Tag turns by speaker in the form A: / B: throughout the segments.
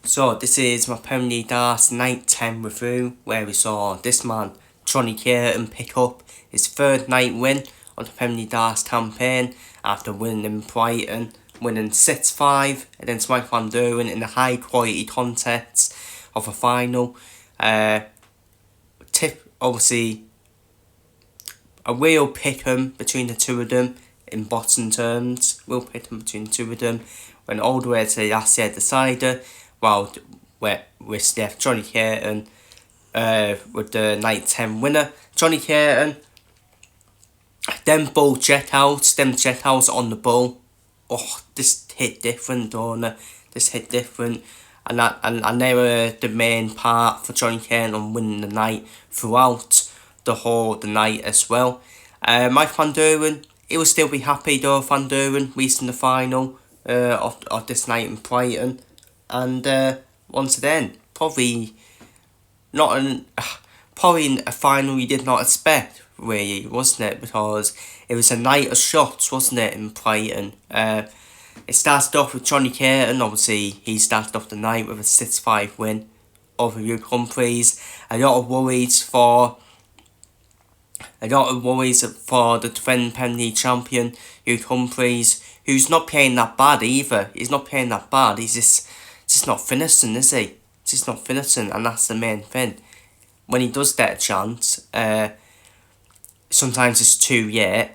A: So this is my Premier League Darts Night 10 review, where we saw this man, Jonny Clayton, pick up his third night win on the Premier League Darts campaign after winning in Brighton, winning 6-5 against Mike Van Duren in the high quality contests of a final. Obviously a real pick-em between the two of them in bottom terms. Real pick-em between the two of them. Went all the way to the last year decider, while we left Jonny Clayton with the night 10 winner. Jonny Clayton, them jet outs on the ball. Oh, this hit different, don't it? This hit different. And they were the main part for Jonny Clayton on winning the night throughout the night as well. Mike Van Duren, he will still be happy though. Van Duren reaching the final of this night in Brighton, and once again probably a final he did not expect, really, wasn't it? Because it was a night of shots, wasn't it, in Brighton. It started off with Jonny Clayton. Obviously, he started off the night with a 6-5 win over Hugh Humphreys. A lot of worries for the defending Premier League champion, Hugh Humphreys, who's not playing that bad either. He's not playing that bad. He's just not finishing, is he? He's just not finishing, and that's the main thing. When he does get a chance, sometimes it's too late,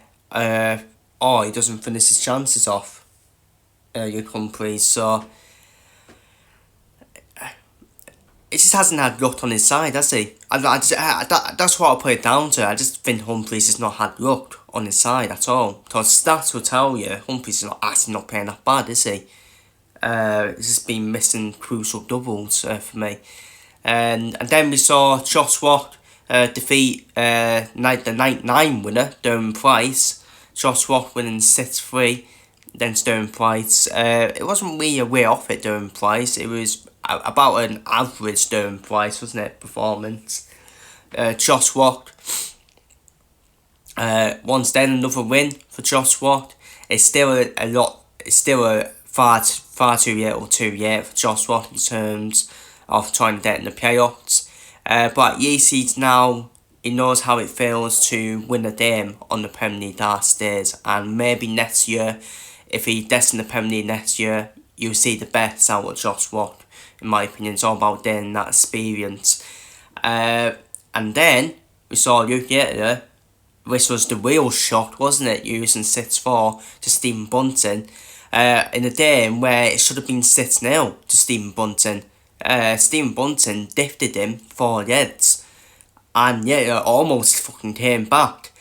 A: or he doesn't finish his chances off. Hugh Humphreys, so it just hasn't had luck on his side, has he? That's what I'll put it down to. I just think Humphreys has not had luck on his side at all. Because stats will tell you Humphreys is actually not playing that bad, is he? He's just been missing crucial doubles for me. And then we saw Josh Watt defeat the night 9 winner, Darren Price. Josh Watt winning 6-3 against Darren Price. It wasn't really a way off it, Darren Price. It was about an average Darren Price, wasn't it, performance. Josh Watt, once then another win for Josh Watt. It's still a far too late for Josh Watt in terms of trying to get in the playoffs. But Yeezy's now, he knows how it feels to win a game on the Premier League last stage, and maybe next year, if he gets in the Premier League next year, you'll see the best out of Josh Watt. In my opinion, it's all about getting that experience. And then we saw Luke Yater. This was the real shot, wasn't it? Using 6-4 to Stephen Bunting in a game where it should have been 6-0 to Stephen Bunting. Stephen Bunting lifted him 4 heads, and Yater almost fucking came back.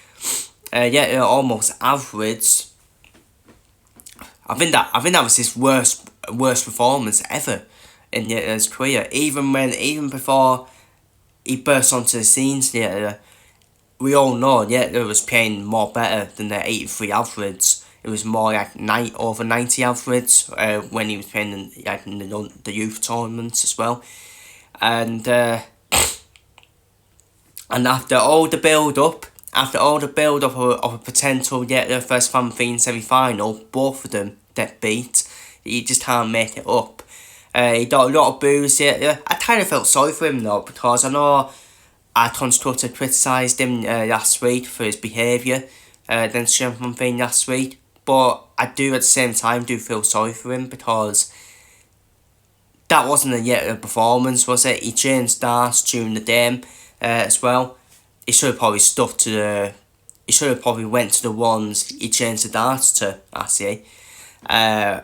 A: Yater almost averaged. I think that was his worst performance ever in Yater's career. Even before he burst onto the scenes, Yater, we all know Yater was playing more better than the 83 average. It was more like over 90 average when he was playing in the youth tournaments as well. And after all the build up of a potential Yater first Fan Fiend semi-final, both of them get beat. You just can't make it up. He got a lot of boos here. I kind of felt sorry for him though, because I know I constructed criticised him last week for his behaviour against Fan Fiend last week. But I do at the same time feel sorry for him, because that wasn't a Yater performance, was it? He changed darts during the game as well. He should have probably stuck to he should have probably went to the ones he changed the darts to, actually,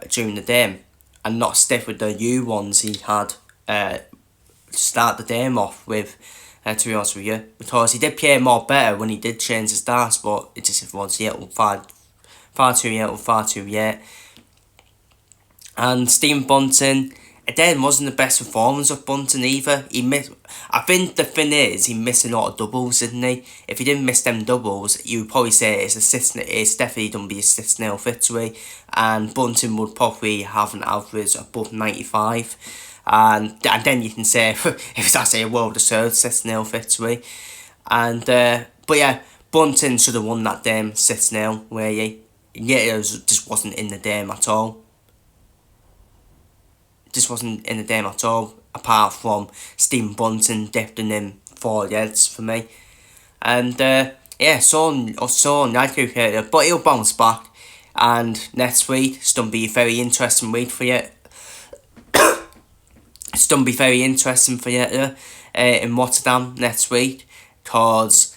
A: during the game, and not stick with the new ones he had to start the game off with, to be honest with you. Because he did play more better when he did change his darts, but it just was far too late. And Stephen Bunting, again, wasn't the best performance of Bunting either. I think the thing is, he missed a lot of doubles, didn't he? If he didn't miss them doubles, you would probably say it's definitely going to be a 6-0 victory, and Bunting would probably have an average above 95. And then you can say it was actually a well-deserved 6-0 victory. And but yeah, Bunting should have won that game 6-0, really. It just wasn't in the game at all. this wasn't in the game at all, apart from Stephen Bunting gifting him 4 yards for me. And yeah, so United here, but he'll bounce back. And next week, it's going to be a very interesting week for you. It's going to be very interesting for you in Rotterdam next week, because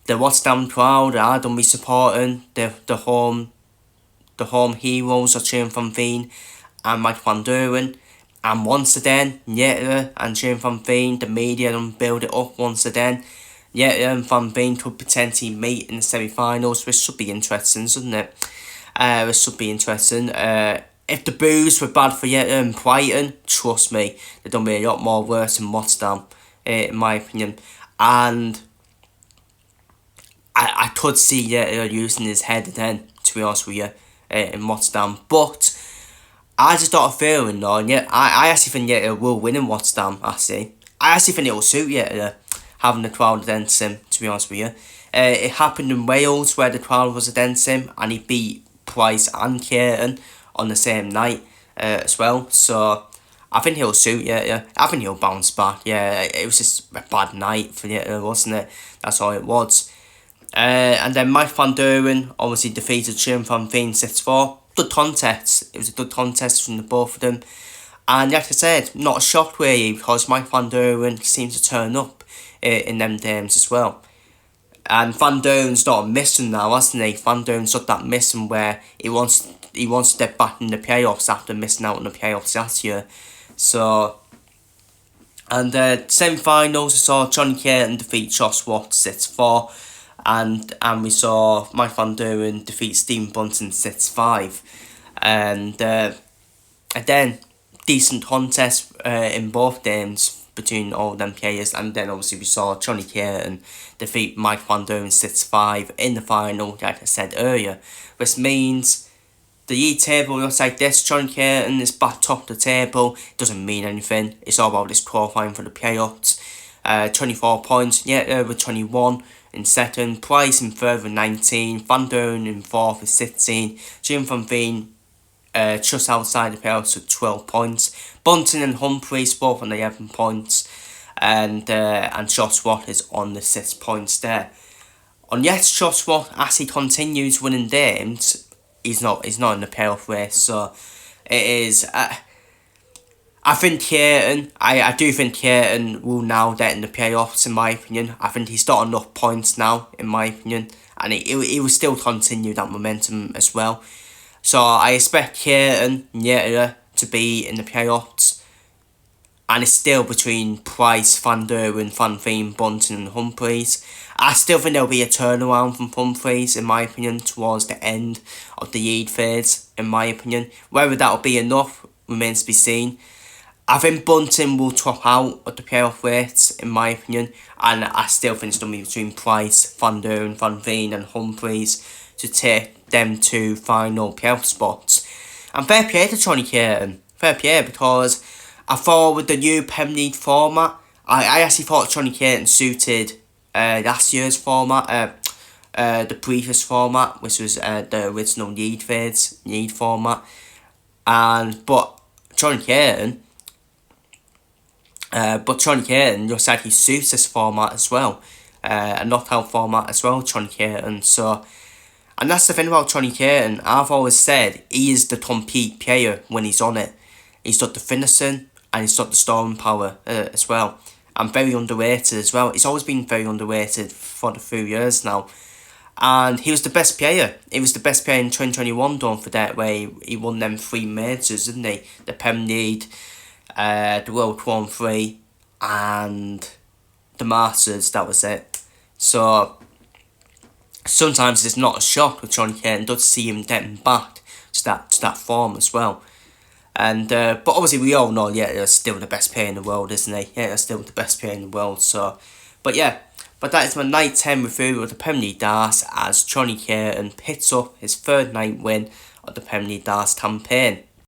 A: the Rotterdam crowd are going to be supporting the home heroes of Jim van Veen and Mike van Duren. And once again, Jeter and Jim van Veen, the media will build it up once again. Jeter and Van Veen could potentially meet in the semi-finals, which should be interesting, shouldn't it? It should be interesting. If the boos were bad for Jeter and Clayton, trust me, they've done me a lot more worse than Rotterdam, in my opinion. And I could see Jeter using his head then, to be honest with you, in Rotterdam. But I just got a feeling though, yeah, I actually think Jeter will win in Rotterdam, I actually think it will suit Jeter, having the crowd against him, to be honest with you. It happened in Wales, where the crowd was against him, and he beat Price and Clayton on the same night as well. So I think he'll suit Jeter. I think he'll bounce back. Yeah, it was just a bad night for Jeter, wasn't it? That's all it was. And then Mike van Duren obviously defeated Jim van Veen 6-4. Good contest. It was a good contest from the both of them. And like I said, not a shock really, because Mike van Duren seems to turn up in them games as well. And Van Duren's not missing now, hasn't he? Van Duren's got that missing where he wants to get back in the playoffs after missing out on the playoffs last year. So, and semi-finals, we saw Jonny Clayton defeat Josh Watt 6-4. And we saw Mike van Duren defeat Stephen Bunting 6-5. And again, decent contest in both games between all them players. And then obviously we saw Jonny Clayton defeat Mike van Duren 6-5 in the final, like I said earlier. Which means the league table looks like this. Jonny Clayton is back top of the table. It doesn't mean anything. It's all about this qualifying for the playoffs. 24 points, with 21 in second. Price in third with 19. Van Duren in fourth with 16. Jim van Veen just outside the playoffs with 12 points. Bunting and Humphries both on 11 points. And Josh Watt is on the 6 points there. And yes, Josh Watt, as he continues winning games, he's not in the playoff race. So it is. I think Clayton, I do think Clayton will now get in the playoffs, in my opinion. I think he's got enough points now, in my opinion. And he will still continue that momentum as well. So I expect Clayton, to be in the playoffs. And it's still between Price, Van Duren, Van Veen, Bunting and Humphries. I still think there'll be a turnaround from Humphries, in my opinion, towards the end of the league phase, in my opinion. Whether that'll be enough remains to be seen. I think Bunting will top out of the playoff race, in my opinion, and I still think it's going to be between Price, Van Duren, Van Veen and Humphries to take them to final playoff spots. And fair play to Jonny Clayton, fair play, because I thought with the new Premier League format, I actually thought Jonny Clayton suited last year's format, the previous format, which was the original league format, but Jonny Clayton looks like he suits this format as well. A knockout format as well, Jonny Clayton. So, and that's the thing about Jonny Clayton. I've always said he is the complete player when he's on it. He's got the finishing and he's got the storming power as well. And very underrated as well. He's always been very underrated for a few years now. And he was the best player. He was the best player in 2021, don't forget, where he won them 3 majors, didn't he? The Premier League, the World 1-3 and the Masters, that was it. So sometimes it's not a shock with Jonny Clayton, does see him getting back to that form as well. And but obviously we all know he's still the best player in the world, isn't he? He's still the best player in the world. So but that is my night 10 review of the Premier League darts, as Jonny Clayton picks up his third night win of the Premier League darts campaign.